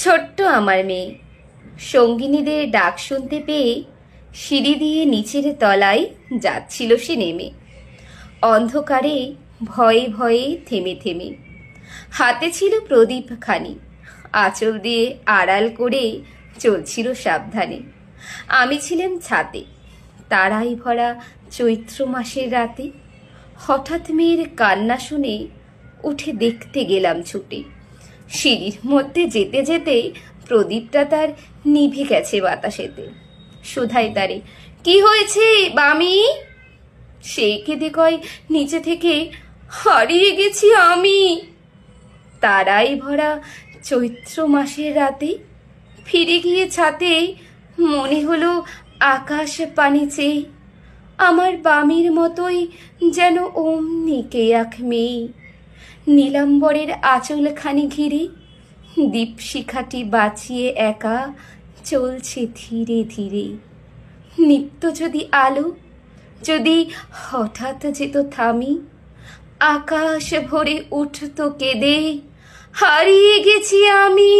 ছোট্ট আমার মেয়ে সঙ্গিনীদের ডাক শুনতে পেয়ে সিঁড়ি দিয়ে নিচের তলায় যাচ্ছিল সে নেমে, অন্ধকারে ভয়ে ভয়ে থেমে থেমে। হাতে ছিল প্রদীপ খানি, আঁচল দিয়ে আড়াল করে চলছিল সাবধানে। আমি ছিলাম ছাতে, তারাই ভরা চৈত্র মাসের রাতে। হঠাৎ মেয়ের কান্না শুনে উঠে দেখতে গেলাম ছুটে। সিঁড়ির মধ্যে যেতে যেতে প্রদীপটা তার নিভে গেছে বাতাসেতে। শুধাই তারে, কি হয়েছে বামি? সেই কেঁদে কয় নিচে থেকে, হারিয়ে গেছি আমি। তারাই ভরা চৈত্র মাসের রাতে ফিরে গিয়ে ছাতে মনে হলো আকাশ পানি চেয়ে আমার বামির মতোই যেন অমনি কে এক মেয়ে। নীলাম্বরের আঁচলখানি ঘিরে দীপশিখাটি বাঁচিয়ে একা চলছে ধীরে ধীরে। নিত্য যদি আলো যদি হঠাৎ যেত থামি, আকাশ ভরে উঠত কেঁদে, হারিয়ে গেছি আমি।